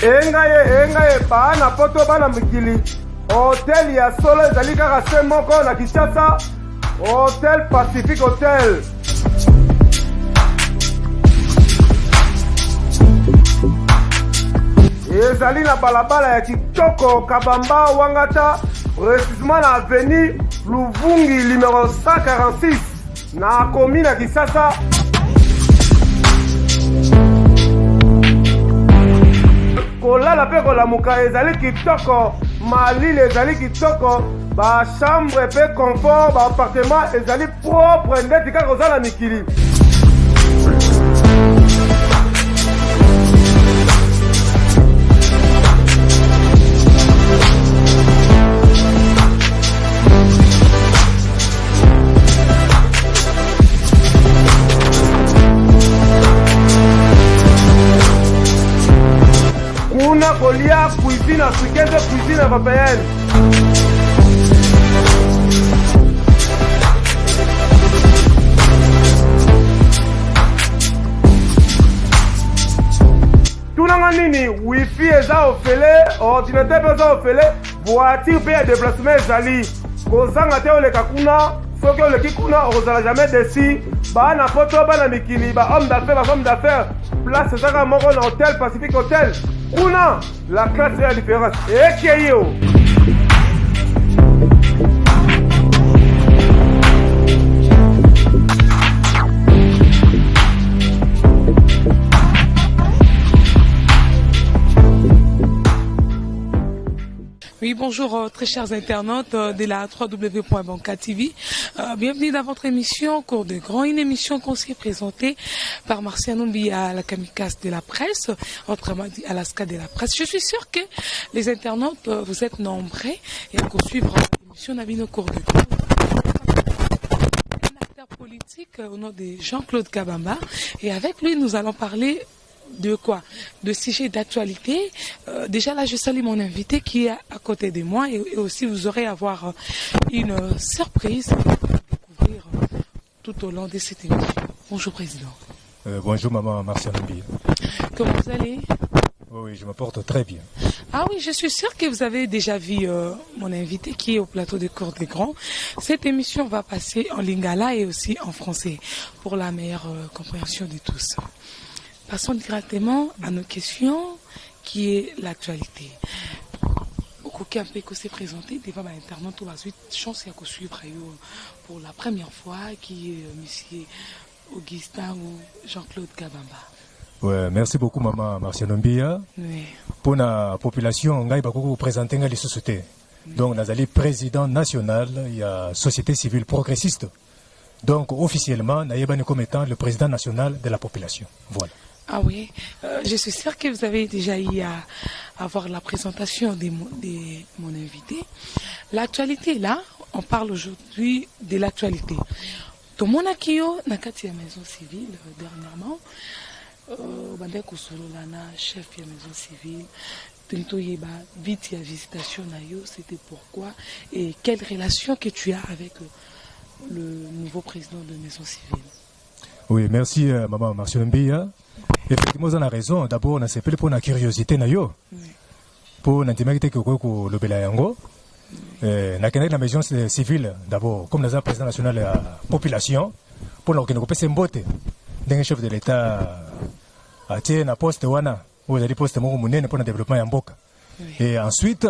engaye bana poto bana mikili hotel ya solo ezali kaka se moko na Kinshasa, Hotel Pacific Hotel. Ezali na balabala ya kitoko Kabamba Wangata, précisément na avenue Luvungi numéro 146 na commune ya Kinshasa. Kolala pe kolamuka ezali kitoko, malili ezali kitoko, ba chambre pe confort, ba appartement ezali propre ndeti kaka ozala mikili. Kuna kolia cuisine africaine, cuisine européenne. Tunanga nini wifi eza ofele, ordinateur eza ofele, voiture pe ya déplacement ezali. Kozanga te oleka kuna, soki oleki kuna ozala jamais déçu. Bana poto bana mikili, ba homme d'affaires, place ezaka moko na Hotel Pacific Hotel. Kuna la classe est la différence. Et yo. Oui, bonjour très chers internautes de la www.banca TV. Bienvenue dans votre émission Cours de Grand, une émission qu'on s'est présentée par Marciano Mbia à la kamikaze de la presse, autrement dit à l'ASCA de la presse. Je suis sûr que les internautes, vous êtes nombreux et qu'on suivra l'émission Navino Cours de Grand. Un acteur politique au nom de Jean-Claude Kabamba, et avec lui nous allons parler de quoi? De sujets d'actualité. Déjà là, je salue mon invité qui est à côté de moi, et aussi vous aurez à avoir une surprise à découvrir tout au long de cette émission. Bonjour Président. Bonjour Maman Marciano Mbia. Comment vous allez? Oui, je me porte très bien. Ah oui, je suis sûre que vous avez déjà vu mon invité qui est au plateau de Cours des Grands. Cette émission va passer en lingala et aussi en français pour la meilleure compréhension de tous. Passons directement à nos questions, qui est l'actualité. Aucun peu que s'est présenté devant l'internaute ou la suite, chance à suivre pour la première fois, qui est Monsieur Augustin ou Jean-Claude Kabamba. Ouais, merci beaucoup Maman Marciano Mbia. Oui. Pour la population, on va vous présenter les sociétés. Donc, nous sommes président national, il y a société civile progressiste. Donc, officiellement, nous sommes comme étant le président national de la population. Voilà. Ah oui, je suis sûre que vous avez déjà eu à avoir la présentation de mon invité. L'actualité, là, on parle aujourd'hui de l'actualité. Tout le monde a qui nakati la maison civile dernièrement, bandeko sololana chef de la maison civile, tento yeba vite ya visitation na yo, c'était pourquoi et quelle relation que tu as avec le nouveau président de la maison civile? Oui, merci Maman Marciano Mbia. Effectivement, vous avez raison. D'abord, on a appelé pour la curiosité. Pour la téméité que vous le Belayango. La maison civile, d'abord, comme le président national de la population, pour nous que c'est un botte d'un chef de l'État à tirer un poste ou un poste pour le développement en Boka. Et ensuite,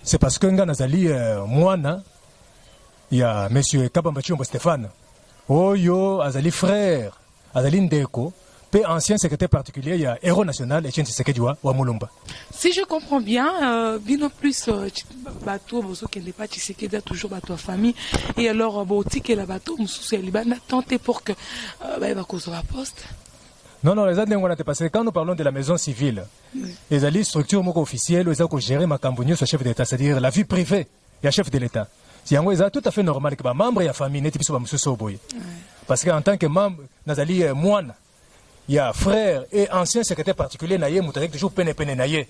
c'est parce que nous avons moine, il y a M. Kabamba Chiombo Stéphane, Oyo, Azali frère, Azali Ndeko. Ancien secrétaire particulier, il y a héros national, Etienne Tshisekedi wa Mulumba. Si je comprends bien, Bino plus bateau, bozo qui n'est pas Tshisekedi a toujours bateau famille, et alors boutique et la bateau, Moussou Libana tenté pour que il va causer la poste. Non, les autres on a passé quand nous parlons de la maison civile, les alliés structures officielles, ils ont géré ma campagne sur chef d'État, c'est-à-dire la vie privée, il y a chef de l'État. C'est tout à fait normal que les membres de la famille n'étaient pas Moussou Boy. Parce qu'en tant que membre, nous alliés moine. Il y a frère et ancien secrétaire particulier naïe moutarek toujours peine naïe.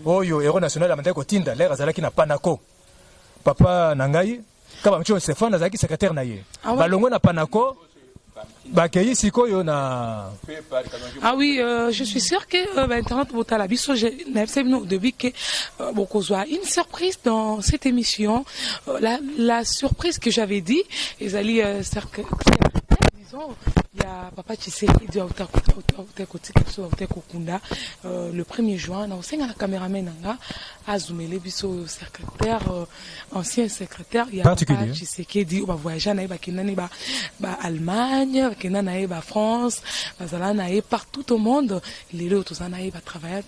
Oyo héros national amandé ko tinda l'air azalaki na panako. Papa nangai kaba mcho Stéphane azalaki secrétaire naïe. Balongo na panako bakei sikoyo na Ah oui, je suis sûre que Internet Botala Biso, au début que une surprise dans cette émission. La surprise que j'avais dit, ils allaient disons, il y a Papa Tshisekedi du le 1er juin, on a un caméraman à Zoumele Biso, secrétaire, ancien secrétaire, il y a Papa Tshisekedi, on va voyager en Allemagne, en France, partout au monde, les autres va travailler,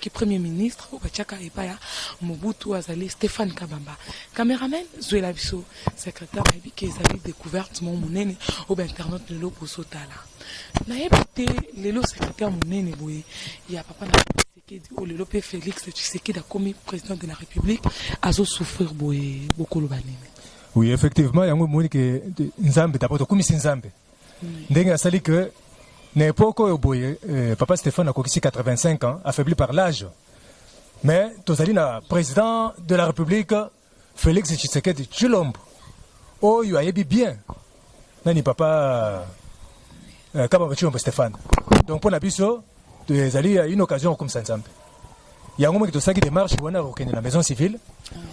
qui premier ministre, au Bachaka et Paya, Mobutu Azali, Stéphane Kabamba. Caméraman, Zoula Biso, secrétaire, qui a découvert mon monnaie, au Internet de l'eau pour sauter là. Les lots secrétaires monnaie, il y a Papa Tshisekedi, le lopé Félix Tshisekedi a commis président de la République, a souffrir beaucoup le banime. Oui, effectivement, il y a un moment que Nzambe, d'abord, comme c'est Nzambe. Ndenge a sali que n'importe quoi, Papa Stéphane a conquis 85 ans, affaibli par l'âge. Mais, Tozali na président de la République, Félix Tshisekedi Tshilombo. Oh, il a yebi bien. Nani papa Kabamba Tshilombo Stéphane. Donc, pour Nabiso, Tozali a une occasion comme ça Nzambe. Il y a un moment que Tosaki démarche, on a reconnu la maison civile.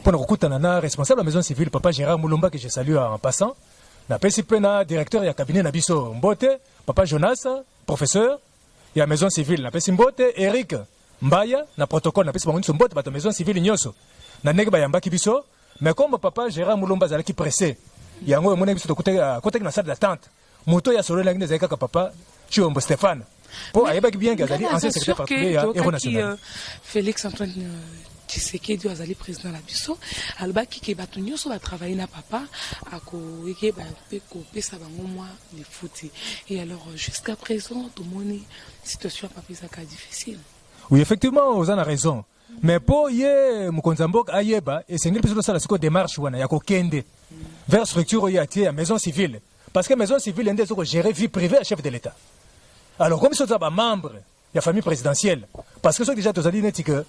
Pour nous recruter un responsable de la maison civile, Papa Gérard Moulomba, que je salue en passant. Na PCP na directeur ya cabinet Nabiso Mbote, Papa Jonas, professeur, il y a maison civile na PCP Mbote, Eric Mbaya, na protocole na PCP Mbote, bato maison civile nyoso. Na nege bayambaki biso, mais comme Papa Gérard Moulomba zalaki pressé, il y a un moment biso to côté na salle d'attente. Moto ya solo na ngine zaka Papa Tshilombo Stéphane. Pour ayebaki bien gazali ancien secrétaire particulier ya Héros National. Félix Antoine Tshisekedi azali président la biso alobaki ke bato nyonso batravaille na papa akoyeke kopesa bango mwa le futi. Et alors jusqu'à présent tomoni situation ya papa ezaka difficile. Oui, effectivement vous avez raison, mais pour ye mokonzi mboka ayeba esengeli biso tosala siko démarche wana ya kokende vers structure oyo atie ya maison civile, parce que maison civile nde ezoko gérer vie privée à chef de l'État. Alors comme ça ba membre ya famille présidentielle, parce que so déjà tozali neti que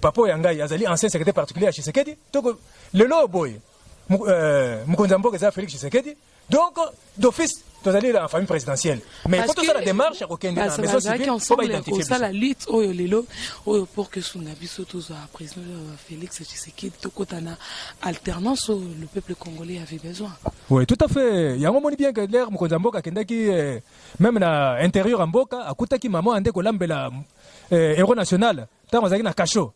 Papa Yangai azali ancien secrétaire particulier à Tshisekedi, donc le loboy mokonzi mboka eza Félix Tshisekedi, donc d'office tozali en famille présidentielle. Mais quand on a la démarche à kokende na maison civile, on va identifier ça la lutte oyo lelo oyo pour que son abiso toza président Félix Tshisekedi tokotana alternance le peuple congolais avait besoin. Oui, tout à fait. Il y a un moment bien que l'air mokonzi mboka kendaki même na intérieur mboka akutaki maman ande ko lambela Héros National. Na cachot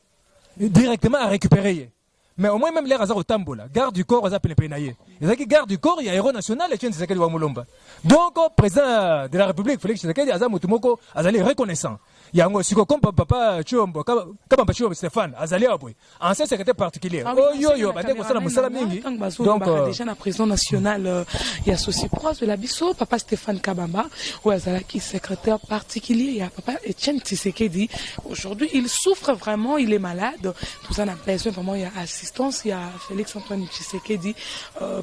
directement à récupérer. Mais au moins même l'air azar au tambola, garde du corps azar penepenaye. Il y a qui garde du corps, il y a Héros National et Tien Tshisekedi wa Mulomba. Donc président de la République Félix Tshisekedi azar mutumoko azali reconnaissant. Il y a un siko comme Papa Tshilombo Kabamba Tshilombo Stéphane azali aboy ancien secrétaire particulier. Oh yo bade ko sala musala mingi. Donc déjà na président national il y a ceci proche de la biso Papa Stéphane Kabamba ou azala qui secrétaire particulier, il y a Papa Etienne Tshisekedi. Aujourd'hui, il souffre vraiment, il est malade. Tout ça n'a pas besoin vraiment, il y a assistance, il y a Félix Antoine Tshisekedi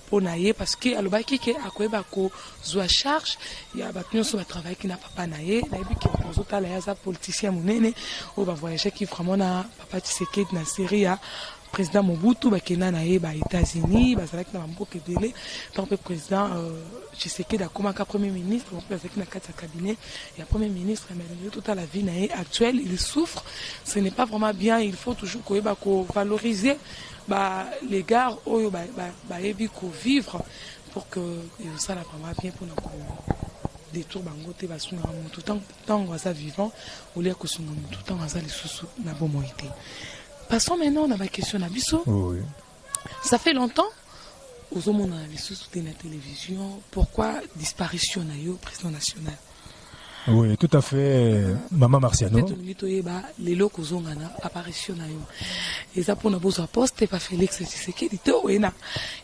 pour naïe parce que alobaki ke akoyeba ko zwa charge, il y a batunion sur le travail qui n'a pas naïe, naïbi ki ozota la yaza politicien monene ou ba voyager qui vraiment na Papa Tshisekedi na Syrie ya président Mobutu bakena naïe ba États-Unis, ba zalaki na mboka délai, tant que président Tshisekedi a comme premier ministre, donc avec na quatre cabinet, il y a premier ministre mais toute la vie naïe actuelle, il souffre, ce n'est pas vraiment bien, il faut toujours koyeba ko valoriser les gars oyo ebi ko vivre pour que ça la vraiment bien pour nous détour bango te basunga tout temps waza vivant ou les kosunga tout temps waza les sous na bomoité. Passons maintenant à ma question na biso. Oui. Ça fait longtemps aux hommes na biso sur la télévision, pourquoi disparition na yo président national? Oui, tout à fait, Maman Marciano. Les locaux ont une apparition. Et ça pour nous poste pas Félix Tshisekedi toena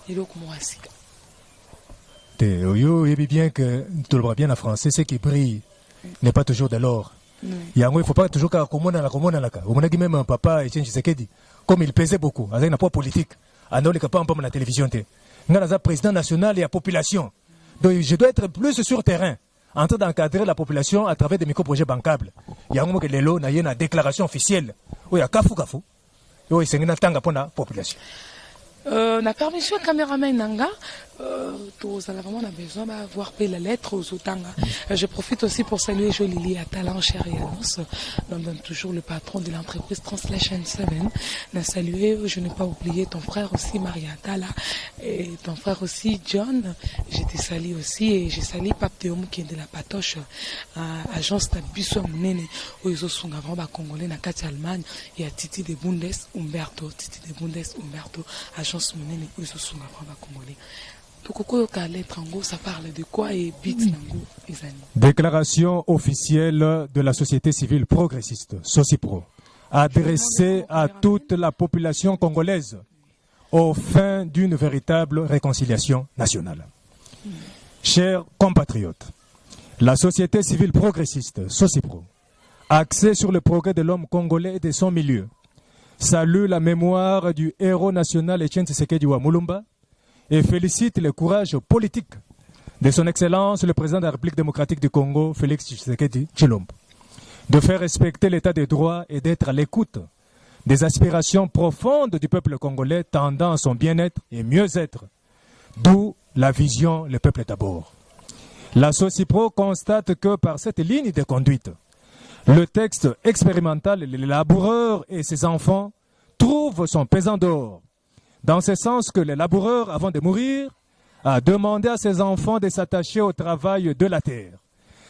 les locaux moasika. Yo et bien que tout le bien en français, ce qui brille n'est pas toujours de l'or. Il ne faut pas toujours qu'à commun à la commune à la cas. On a dit même papa Etienne Tshisekedi, comme il pesait beaucoup, avec un poids politique, à nous les capables de la télévision. Nous avons président national et la population. Donc je dois être plus sur terrain, en train d'encadrer la population à travers des micro-projets bancables. Il y a un moment que les lots n'ont une déclaration officielle. Il y a Kafu. Il y a une tanga pour la population. La permission caméraman nanga vraiment on a besoin d'avoir payé la lettre aux Otanga. Je profite aussi pour saluer Jolili Atalan, cher Yanos, donne toujours le patron de l'entreprise Translation 7. On a salué, je n'ai pas oublié ton frère aussi, Maria Atala, et ton frère aussi, John. Je te salue aussi, et je salue Pape Théoum qui est de la Patoche, agence Tabiso Munene, où ils sont vraiment congolais, na Kati Allemagne, il y a Titi de Bundes, Umberto, agence Munene, où ils sont vraiment congolais. Ça parle de quoi et Déclaration officielle de la société civile progressiste, SOCIPRO, adressée à toute la population congolaise aux fins d'une véritable réconciliation nationale. Chers compatriotes, la société civile progressiste, SOCIPRO, axée sur le progrès de l'homme congolais et de son milieu, salue la mémoire du héros national Etienne Tshisekedi wa Mulumba et félicite le courage politique de son Excellence le président de la République démocratique du Congo, Félix Tshisekedi Tshilombo, de faire respecter l'état de droit et d'être à l'écoute des aspirations profondes du peuple congolais tendant à son bien-être et mieux-être, d'où la vision « le peuple d'abord ». La SOCIPRO constate que par cette ligne de conduite, le texte expérimental, les laboureurs et ses enfants trouvent son pesant d'or. Dans ce sens que le laboureur, avant de mourir, a demandé à ses enfants de s'attacher au travail de la terre,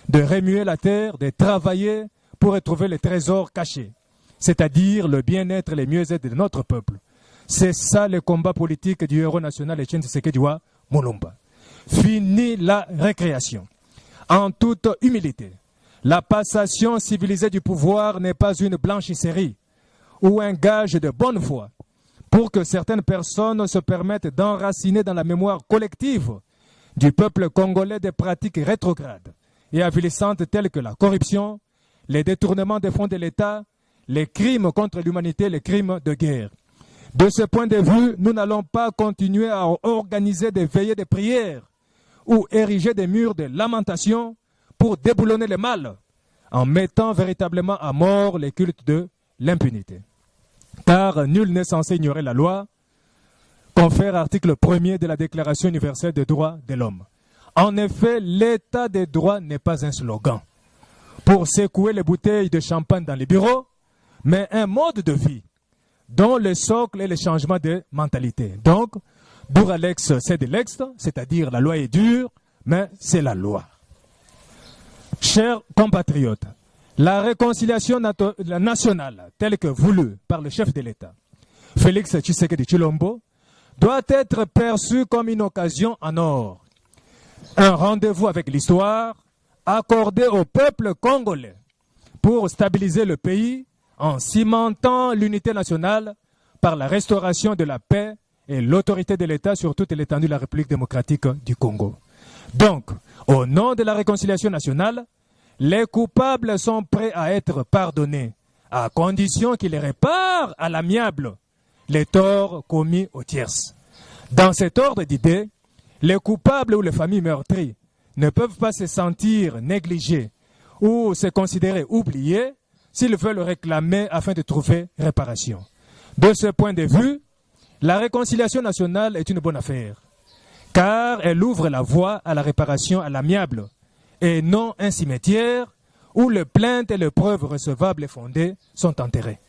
de remuer la terre, de travailler pour retrouver les trésors cachés, c'est-à-dire le bien-être et le mieux-être de notre peuple. C'est ça le combat politique du héros national Etienne Tshisekedi wa Mulumba. Fini la récréation. En toute humilité, la passation civilisée du pouvoir n'est pas une blanchisserie ou un gage de bonne foi pour que certaines personnes se permettent d'enraciner dans la mémoire collective du peuple congolais des pratiques rétrogrades et avilissantes telles que la corruption, les détournements des fonds de l'État, les crimes contre l'humanité, les crimes de guerre. De ce point de vue, nous n'allons pas continuer à organiser des veillées de prière ou ériger des murs de lamentation pour déboulonner le mal en mettant véritablement à mort les cultes de l'impunité. Car nul n'est censé ignorer la loi, confère article 1er de la Déclaration universelle des droits de l'homme. En effet, l'état des droits n'est pas un slogan pour secouer les bouteilles de champagne dans les bureaux, mais un mode de vie dont le socle est le changement de mentalité. Donc, Duralex, c'est de l'ex, c'est-à-dire la loi est dure, mais c'est la loi. Chers compatriotes, la réconciliation nationale, telle que voulue par le chef de l'État, Félix Tshisekedi Tshilombo, doit être perçue comme une occasion en or. Un rendez-vous avec l'histoire accordé au peuple congolais pour stabiliser le pays en cimentant l'unité nationale par la restauration de la paix et l'autorité de l'État sur toute l'étendue de la République démocratique du Congo. Donc, au nom de la réconciliation nationale, les coupables sont prêts à être pardonnés, à condition qu'ils réparent à l'amiable les torts commis aux tierces. Dans cet ordre d'idées, les coupables ou les familles meurtries ne peuvent pas se sentir négligés ou se considérer oubliés s'ils veulent réclamer afin de trouver réparation. De ce point de vue, la réconciliation nationale est une bonne affaire, car elle ouvre la voie à la réparation à l'amiable, et non un cimetière où les plaintes et les preuves recevables et fondées sont enterrées.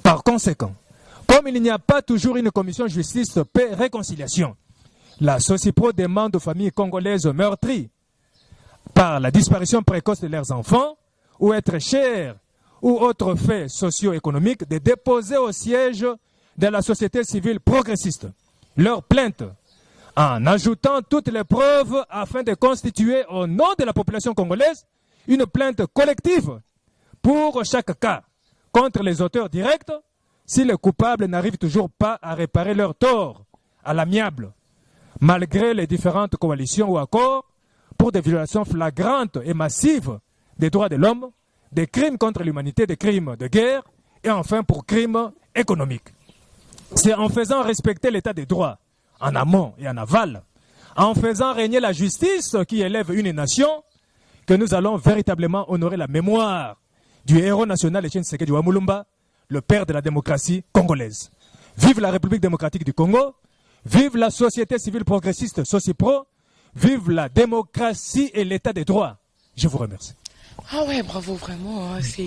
Par conséquent, comme il n'y a pas toujours une commission justice, paix, réconciliation, la SOCIPRO demande aux familles congolaises meurtries par la disparition précoce de leurs enfants ou être chers ou autres faits socio-économiques de déposer au siège de la société civile progressiste leurs plaintes en ajoutant toutes les preuves afin de constituer au nom de la population congolaise une plainte collective pour chaque cas contre les auteurs directs si les coupables n'arrivent toujours pas à réparer leurs torts à l'amiable, malgré les différentes coalitions ou accords pour des violations flagrantes et massives des droits de l'homme, des crimes contre l'humanité, des crimes de guerre et enfin pour crimes économiques. C'est en faisant respecter l'état des droits en amont et en aval, en faisant régner la justice qui élève une nation, que nous allons véritablement honorer la mémoire du héros national Etienne Tshisekedi wa Mulumba, le père de la démocratie congolaise. Vive la République démocratique du Congo, Vive la société civile progressiste Socipro. Vive la démocratie et l'état des droits. Je vous remercie. Ah ouais, bravo, vraiment. Hein, c'est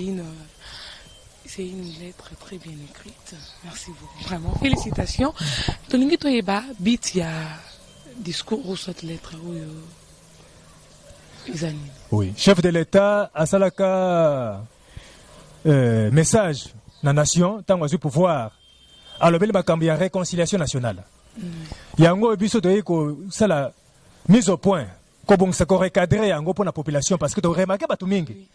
une lettre très bien écrite. Merci beaucoup. Vraiment, félicitations. Tolingi Toyeba, bit, il y a discours ou cette lettre. Oui, chef de l'État, à Salaka, message, la nation, tant que pouvoir, à l'objet de la réconciliation nationale. Il y a un gros épisode de la mise au point, qu'on s'est recadré pour la population, parce que tu as remarqué que tu as dit,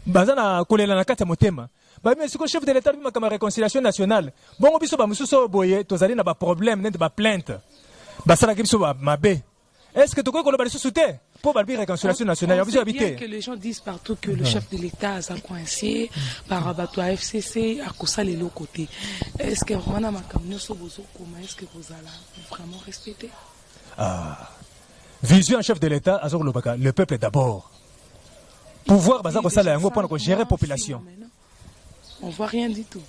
bazana kolela na kati ya motema ba mais siko chef de l'état bima kama réconciliation nationale bongo biso ba mususo boye tozali na ba problème ne ba plainte ba sala biso ba mabe est-ce que tu connais ko ba lisusu te pour ba réconciliation nationale ya biso habité que les gens disent partout que le chef de l'état a coincé par rabato à FCC à kosa les l'autre côté est-ce que vraiment makamno so bozo comment est-ce que vous allez vraiment respecter vision chef de l'état azor le peuple d'abord. Pouvoir baza ko sala yango pour gérer population. On voit rien du tout.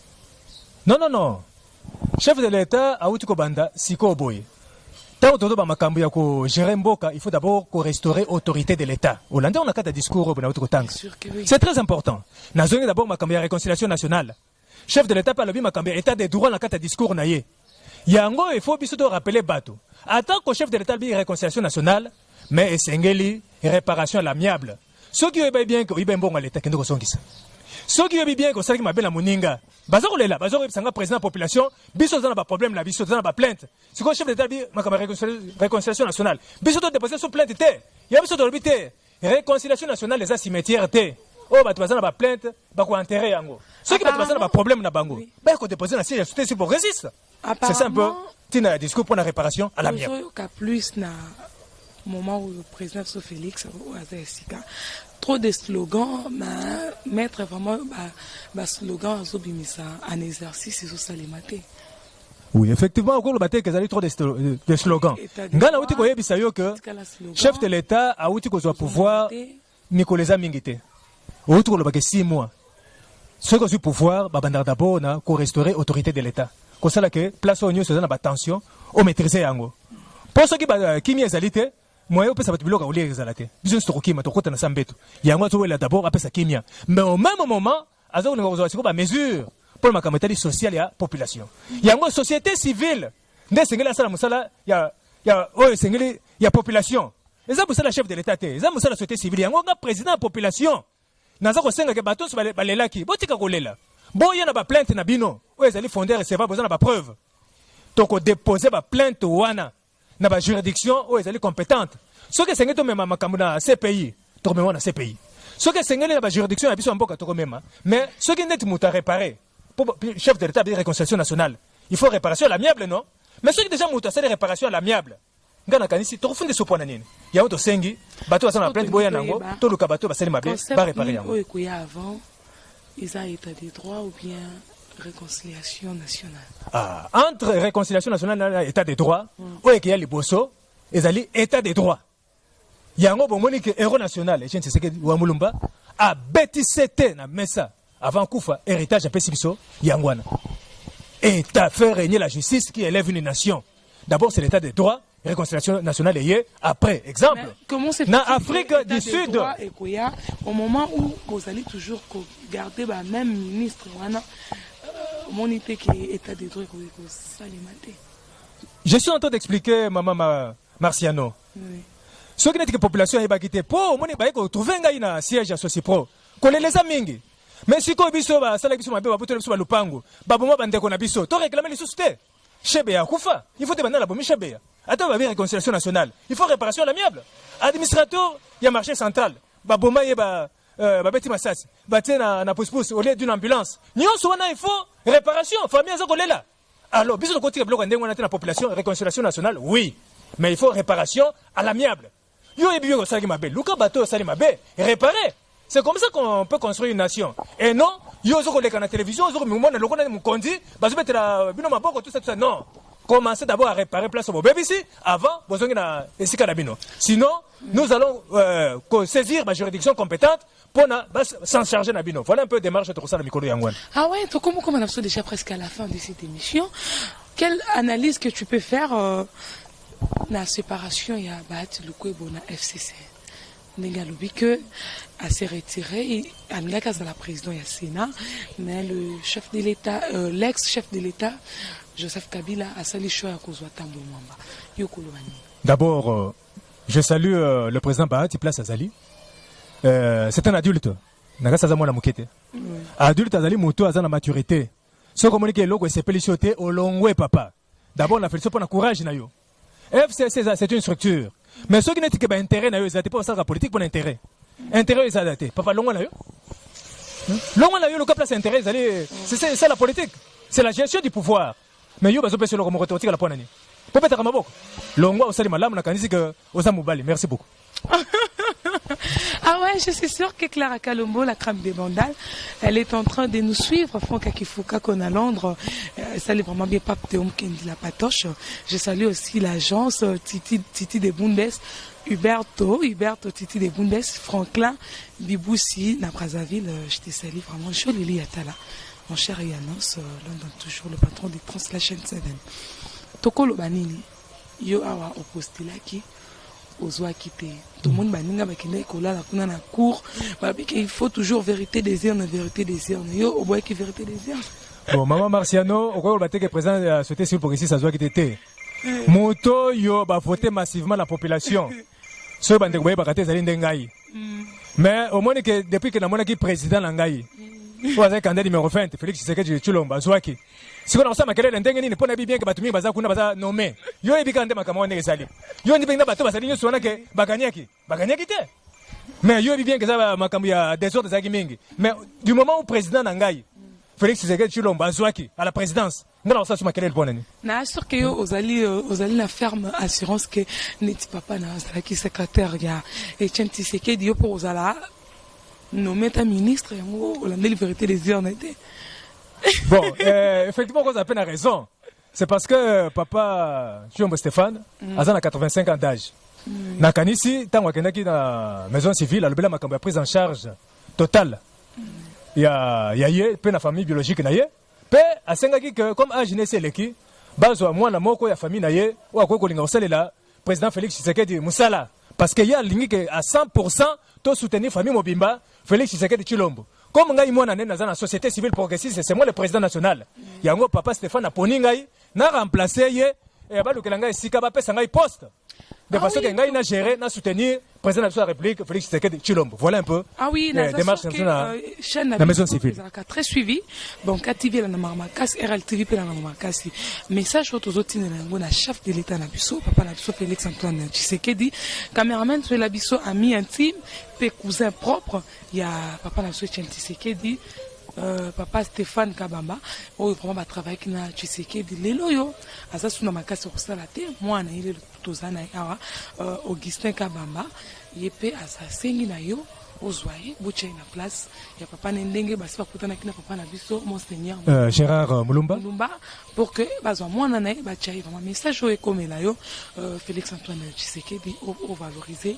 Non non non. Chef de l'état a outi ko banda siko boye. Tant que ba makambo ya ko gérer mboka, il faut d'abord ko restaurer autorité de l'état. Hollande on a quatre discours na outi ko tanga. C'est très important. Na zone d'abord makambo ya réconciliation nationale. Chef de l'état parle bi makambo ya état des droits na quatre discours na ye. Yango il faut biso to rappeler bato. Attends que chef de l'état bi réconciliation nationale, mais esengeli réparation à l'amiable. Ceux qui veulent bien que ils bon à l'état kendo kosongisa. Ceux qui veulent bien que ça qui m'appelle la moninga. Bazaro lela, bazaro sanga président population, biso dans ba problème la biso dans ba plainte. C'est quoi chef d'état bi ma réconciliation nationale. Biso to déposer sur plainte té. Ya biso to robité. Réconciliation nationale les cimetières té. Oh ba to bazana ba plainte, ba ko enterrer yango. Ceux qui ba bazana ba problème na bango. Ba ko déposer na siège société pour résister. C'est ça un peu tina discours pour la réparation à la mienne. Plus na moment où le président Félix trop de slogans mettre vraiment slogan en exercice sur ça les matés. Oui, effectivement, au cours de la bataille, trop de slogans. Ngana outi ko yebisa yo que chef de l'état a outi ko zo pouvoir Nicolas Mingité. Outi ko lo 6 mois. Ce que pouvoir ba bandar d'abord na ko restaurer autorité de l'état. Ko sala que place au nyonso na ba tension au maîtriser yango. Pour ceux qui ba kimi ezalité moi je pense que biloka ulie ezalate biso stokima tokota na sambeto yango to wela d'abord apesa kimia mais au même moment azo ko zo siko ba mesure pour ma kamatali sociale ya population yango société civile nde sengela sala musala ya oyo sengeli ya population eza musala chef de l'état te eza musala société civile yango nga président population naza ko senga ke bato so balelaki botika kolela boya na ba plainte na bino oyo ezali fondé recevoir besoin na ba preuve toko déposer ba plainte wana na ba juridiction où ils sont compétentes. Ce que c'est que même makambo na CPI, to même na CPI. Ce que c'est que na ba juridiction na biso mboka to même, mais ce qui net muta réparer pour chef de l'état de réconciliation nationale. Il faut réparation à l'amiable non? Mais ce qui déjà muta c'est réparation à l'amiable. Ngana kanisi to funde so pona nini. Ya to sengi, bato basana plainte boya nango, to luka bato basali mabe, ba réparer yango. Oyo koya avant, ils ont état des droits ou bien réconciliation nationale. Entre réconciliation nationale et état des droits, où est-ce qu'il y a les bossos, ils ont état des droits. Il y a un bon monique héros national, et je ne sais que Ouamulumba a bêtisé na messa avant Koufa, héritage à Pessibiso, Yangwana. Et t'as fait régner la justice qui élève une nation. D'abord, c'est l'état des droits, réconciliation nationale et après, exemple. Comment c'est dans l'Afrique du Sud, au moment où vous allez toujours garder le même ministre, monité qui est état des droits, ça les maté. Je suis en train d'expliquer, maman Marciano. Oui. Ce qui est que la population est baguette, pour moi, il faut trouver un siège à Socipro. Qu'on les a mingi. Mais si ko biso ba sala biso mabe ba botelo biso ba lupango, ba boma bande ko na biso, to réclamer les sociétés. Chebe ya kufa, il faut demander la bomi chebe ya. Attends, ba réconciliation nationale. Il faut réparation à l'amiable. Administrateur, il y a marché central. Ba boma ye ba beti masasi. Ba tena na pousse au lieu d'une ambulance. Nyonso wana il faut réparation, famille za kolela. Alors, biso ko tika bloc ndengo na tena population réconciliation nationale, oui. Mais il faut réparation à l'amiable. Yo ebi yo sala mabe, luka bato sala mabe, réparer. C'est comme ça qu'on peut construire une nation. Et non, yo zo koleka na télévision, zo mumona lokona mukondi, bazo betela bino maboko tout ça non. Commencez d'abord à réparer place au bébé ici avant bozongi na esika na bino. Sinon, nous allons saisir ma juridiction compétente pour s'en charger na bino. Voilà un peu démarche de ça le micro yangwan. Ah ouais, donc comme on a déjà presque à la fin de cette émission, quelle analyse que tu peux faire la séparation il y a Bahati Lukwebo na FCC Nengalobi que a s'est retiré à la présidente du Sénat, mais le chef de l'État, l'ex-chef de l'État, Joseph Kabila, a sali choix à cause de Tambo Mwamba. D'abord, je salue le président Bahati Place Azali. C'est un adulte. Adulte Azali Moutou Azana maturité. Ce communique est logo et c'est pélichoté au long papa. D'abord, on a fait le pour courage na yo. FCC c'est une structure. Mais ceux qui n'ont pas intérêt, ils n'ont pas la politique pour intérêt. Intérêt, ils ont adapté. Papa, l'on a eu. L'on a eu le cas place intérêt, c'est la politique. C'est la gestion du pouvoir. Mais yo, bazo sur le remoto la poinani. Peut-être à Mabok. L'on a salim malam, on a canisi que Osa Moubali. Merci beaucoup. Ah ouais, je suis sûre que Clara Kalombo, la crème des vandales, elle est en train de nous suivre. Franck Akifuka, qu'on a Londres. Salut vraiment bien Pape Théom Kendi la Patoche. Je salue aussi l'agence Titi des Bundes, Huberto Titi des Bundes, Franklin, Biboussi, na Brazzaville. Je te salue vraiment. Joli Yatala. Mon cher Yanos, London toujours le patron des Translation 7. Toko Lobanini, yo awa opostila-ki. Tout le monde baninga bakende kola la kuna na cour il faut toujours vérité des urnes yo au bois qui vérité des urnes. Bon maman Marciano au quoi le que président souhaité sur pour ici ça soit qui était moto yo ba voter massivement la population ce bande ko ba kate zali ndengai mais au moins que depuis que na mona qui président ngai pour avoir candidat numéro 20 Félix Tshisekedi Tshilombo azwaki siko na sema kelele ndenge nini pona bien que batumi baza kuna baza nommé yo ebika ndema kama ndenge sali yo ndi benga bato basali nyoso ke baganyaki te mais yo bien que ça makambo ya désordre zaki mingi mais du moment où président nangai Félix Tshisekedi Tshilombo azwaki à la présidence ngala ça sema kelele pona ni na sûr que yo ozali na ferme assurance que neti papa na sala ki secrétaire ya Etienne Tshisekedi yo pour ozala nommé ta ministre et on a la vérité des urnes. Bon, effectivement, on a peine raison. C'est parce que papa Tshilombo Stéphane a 85 ans d'âge. Nakanisi, tant qu'on est dans la maison civile, le bilan a prise en charge totale. Il y a la famille biologique naie. Pe a sengaki que comme âge n'est sélecti, bazo moi na moko ya famille naie ou à quoi qu'on a là président Félix Tshisekedi Moussala parce qu'il y a ligne que à 100% to soutenir famille Mobimba Félix Tshisekedi Tshilombo. Comme ngai mona nena dans la société civile progressiste c'est moi le président national. Yango papa Stéphane Aponi ngai na remplacer ye et ba lukela ngai sika ba pesa ngai poste. De façon que ngai na gérer na soutenir président de la République Félix Tshisekedi Tshilombo. Voilà un peu. Ah oui, démarche chaîne la maison civile. Très suivi. Bon, KTV la Marmakas, RLTV pe la Marmakas. Message aux autres na chef de l'État na biso, papa na biso Félix Antoine Tshisekedi, cameraman sur la biso ami intime, pe cousin propre, il y a papa na biso Tshisekedi. Papa Stéphane Kabamba oyo vraiment travailler na Tshisekedi lelo yo asa suna makasi ko sala te mwana ile tozana awa Augustin Kabamba yepe asa sengi na yo ozwaye boche na place ya papa ndenge basi bakutana kina papa na biso monseigneur Gérard Mulumba pour que bazwa mwana na ba chai vraiment message oyo komela yo Félix Antoine Tshisekedi au valoriser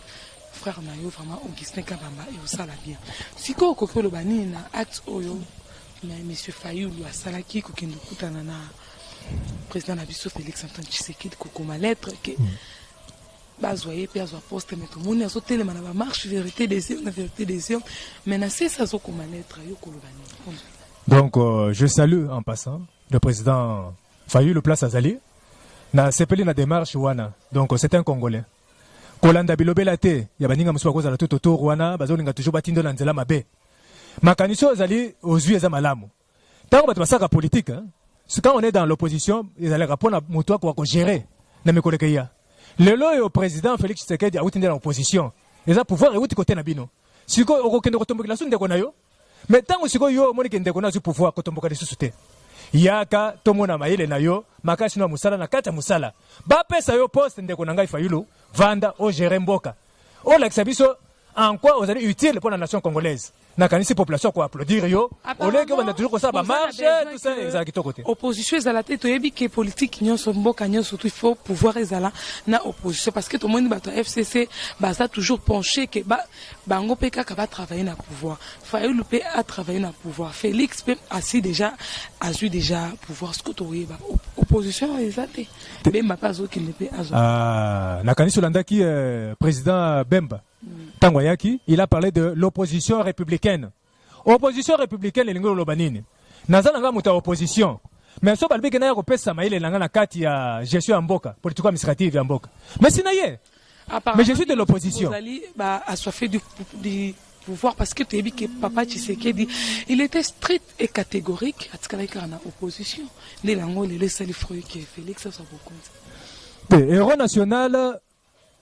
frère Nayo vraiment Augustin Kabamba et ça la bien. Si ko kokolo bani na acte oyo mais monsieur Fayoulou asalaki ko kendo kutana na président Nabiso Félix Antoine Tshisekedi ko ma lettre que bazoyer pe azwa poste mais tout le monde azo telema na ba marche vérité des yeux, la vérité des yeux mais na c'est ça zo ko ma lettre yo ko bani. Donc je salue en passant le président Fayoulou place Azali na sepeli na démarche wana. Donc c'est un Congolais. Kolanda bilobela te ya baninga musu bakoza la tout autour wana bazolinga toujours batindo na nzela mabe makaniso azali ozui eza malamu tango bato basaka politique hein quand on est dans l'opposition ils allaient répondre à moto kwa ko gérer na mekoleka ya lelo yo président Félix Tshisekedi a utinde na opposition eza pouvoir euti côté na bino siko okokende kotombokela sunde ko nayo mais tango siko yo moni kende ko na su pouvoir kotomboka lisusu te yaka tomona mayele na yo makasi na musala na kata musala ba pesa yo poste ndeko na ngai Fayulu vanda o gérer mboka o la biso en quoi vous allez utile pour la nation congolaise na kanisi population ko applaudir yo au lieu que banda toujours ko ça ba marche tout ça ezala kitoko te opposition ezala te to yebi ke politique nyonso mboka nyonso tout il faut pouvoir ezala na opposition parce que tout le monde bato FCC baza toujours penché que bango pe kaka ba travailler na pouvoir Fayulu pe a travailler na pouvoir Félix pe assis déjà a eu déjà pouvoir ce que to yeba opposition ezate Bemba pas qui ne peut azo nakanisi landaki président Bemba tango yaki il a parlé de l'opposition républicaine. Opposition républicaine elingo lobanini nazana nga muta opposition mais so balbi kena ko pesa maile langa na kati ya gestion ya mboka politique administrative ya mboka mais sinaye mais je suis de l'opposition. Vous allez assoiffé du pouvoir parce que tu as dit que Papa Tshisekedi il était strict et catégorique à ce qu'il y a en opposition. Les langues, les laissent les fruits qui est Félix, ça soit beaucoup. Le héros national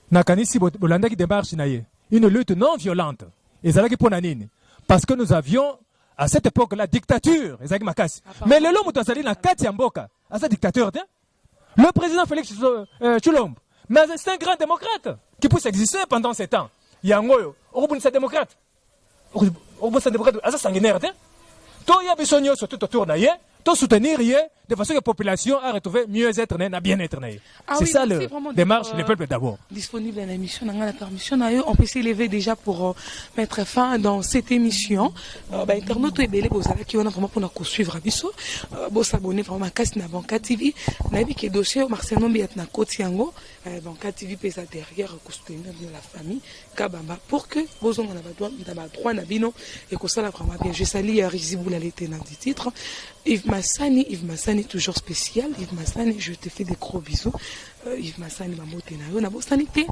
n'a qu'à ici Bolanda qui démarche naie une lutte non violente. Et ça là qui pour nanine parce que nous avions à cette époque-là dictature. Et ça qui m'acasse. Mais le long où tu as sali na kati mboka à cette dictature, le président Félix Tshilombo, mais c'est un grand démocrate qui puisse exister pendant 7 ans. Yangoyo, Orobunsa démocrate. Orobunsa démocrate, ça sanguinaire, toi, il y a besoin de tout autour d'ailleurs, de soutenir de façon que la population a retrouvé mieux-être, bien-être. C'est ça le démarche du peuple d'abord. Disponible à l'émission, on a la permission, on peut s'élever déjà pour mettre fin dans cette émission. Internet est belé, vous allez qui on a vraiment pour nous suivre à Bisso, vous s'abonner vraiment à Casse Banca TV, nabi qui est dossier Marcel Nombi na Kotiango, Banca TV pèse derrière soutenir la famille Kabamba pour que vos hommes en droit nabino et que ça la vraiment bien. Je salue Rizibou la tenant du titre. Yves Massani toujours spécial. Yves Massani, je te fais des gros bisous. Yves Massani, ma motenayo, na sanité.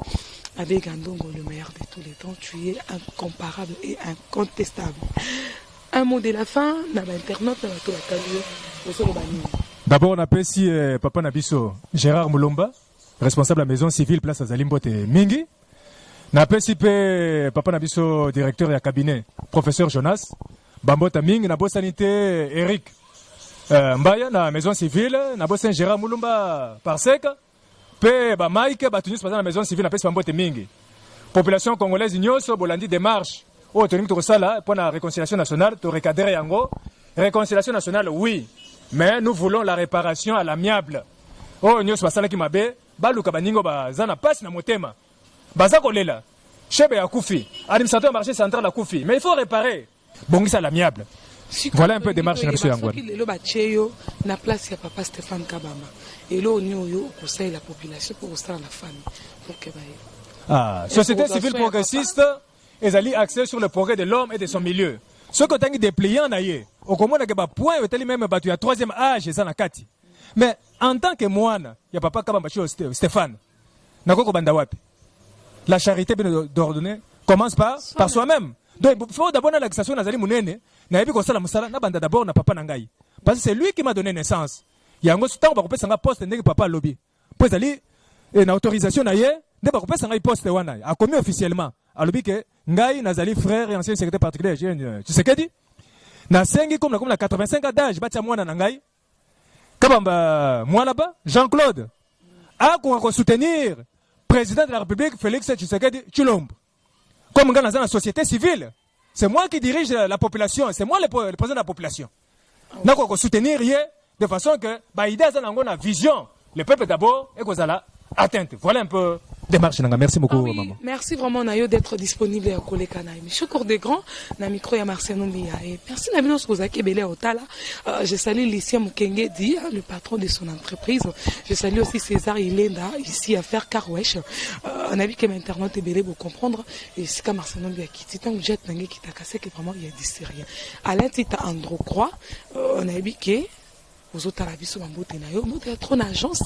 Avec Andongo, le meilleur de tous les temps, tu es incomparable et incontestable. Un mot de la fin, na internet, na to la D'abord, on appelle ici Papa Nabiso Gérard Moulomba, responsable de la maison civile, place à Zalimbote Mingi. On appelle ici Papa Nabiso, directeur de cabinet, professeur Jonas. Bambota Mingi, na sanité Eric. Mbaya na maison civile na bosen Gérard Moulumba Parsec pe ba Mike ba tunis na maison civile na pesa Bambote mingi population congolaise nyoso bolandi démarche o toni to sala pour la réconciliation nationale to recadrer yango réconciliation nationale oui mais nous voulons la réparation à l'amiable o nyoso basala ki mabe baluka baningo bazana passe na motema baza kolela chebe ya kufi administrateur marché central la kufi mais il faut réparer bongisa à l'amiable. Voilà un peu des marches sur Yangon. La place, il y a Papa Stéphane Kabama. Et là, on conseille la population pour la famille. Ah, société civile progressiste, ils allaient axer sur le progrès de l'homme et de son milieu. Ce que tu as déplié en aïe, au comment on a point, il même battu à 3e âge, et ça n'a kati. Mais en tant que moine, il y a Papa Kabama Stéphane. Nakoko Bandawapi. La charité bien d'ordonner commence par soi-même. Donc, il faut d'abord l'accession à Zali Mounene. D'abord, na papa Nangai. Parce que c'est lui qui m'a donné naissance. Il y a un temps où on poste de papa lobby. Puis, il une autorisation d'ailleurs. De poste wana. A commis officiellement. A lobby que Ngai, Nazali, frère et ancien secrétaire particulier. Tu sais qu'est-ce dit? Na sengi comme la 85 ans d'âge, batia mwana Nangai. Kabamba, moi là-bas, Jean-Claude. A qu'on soutenir président de la République, Félix Tshisekedi Tshilombo. Comme dans la société civile, c'est moi qui dirige la population, c'est moi le président de la population. Nous devons soutenir de façon que, la vision, le peuple d'abord, et qu'on a atteinte. Voilà un peu démarche. Merci beaucoup, maman. Merci vraiment, Nayo, d'être disponible à Kolekanaï. Monsieur Courdégrand, na micro ya Marcel Nombia. Et merci, Nabino Skozaki Belé Otala. Je salue Lycien Mukenge Di, le patron de son entreprise. Je salue aussi César Ilenda, ici à faire Carwesh. On a vu que l'internet est belé pour comprendre. Et c'est comme Marcel Nombia qui dit, tant que j'ai tangé qui t'a cassé, que vraiment il y a des sérieux. Alain Tita Andro Croix, on a vu que aux autres arabes sont en beauté nayo nous avons trop d'agence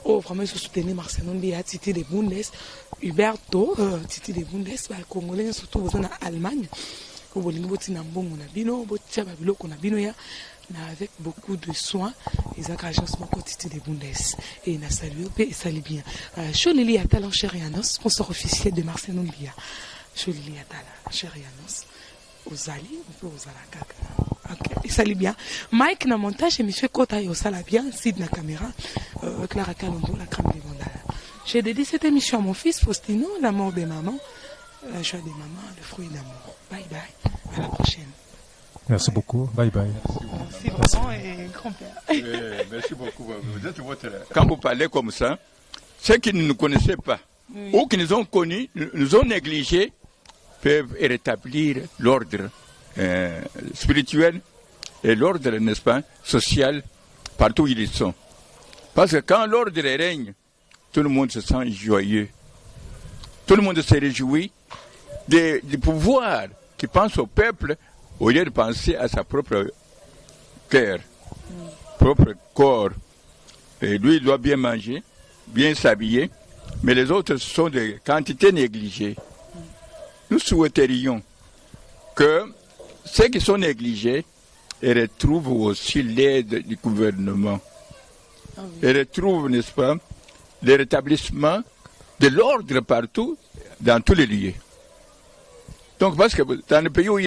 oh vraiment ils soutenir Marcel Nombia Titi des Bundes Huberto Titi des Bundes les Congolais surtout aux en Allemagne au bolingo boti na mbongo na bino botia babiloko na bino ya na avec beaucoup de soins les agence moko Titi des Bundes et na salué et salut bien Cholili Atala Chérianos sponsor officiel de Marcel Nombia Cholili Atala Chérianos aux Ali on peut aux alakaka. Ok, ça allait bien. Mike na montage et monsieur Kota et ça allait bien. Sid na caméra. Clara Kalombo, la crème des mandales. J'ai dédié cette émission à mon fils Faustino, l'amour des mamans, la joie des mamans, le fruit d'amour. Bye bye. À la prochaine. Merci beaucoup. Bye bye. Merci vraiment et grand-père. Merci beaucoup. Vous êtes votre... Quand vous parlez comme ça, ceux qui ne nous connaissaient pas ou qui nous ont connus, nous ont négligés, peuvent rétablir l'ordre spirituel et l'ordre, n'est-ce pas, social, partout où ils sont. Parce que quand l'ordre règne, tout le monde se sent joyeux. Tout le monde se réjouit du pouvoir qui pense au peuple au lieu de penser à sa propre cœur, propre corps. Et lui, il doit bien manger, bien s'habiller, mais les autres sont de quantités négligées. Nous souhaiterions que ceux qui sont négligés retrouvent aussi l'aide du gouvernement. Et retrouvent, n'est-ce pas, le rétablissement de l'ordre partout, dans tous les lieux. Donc, parce que dans le pays où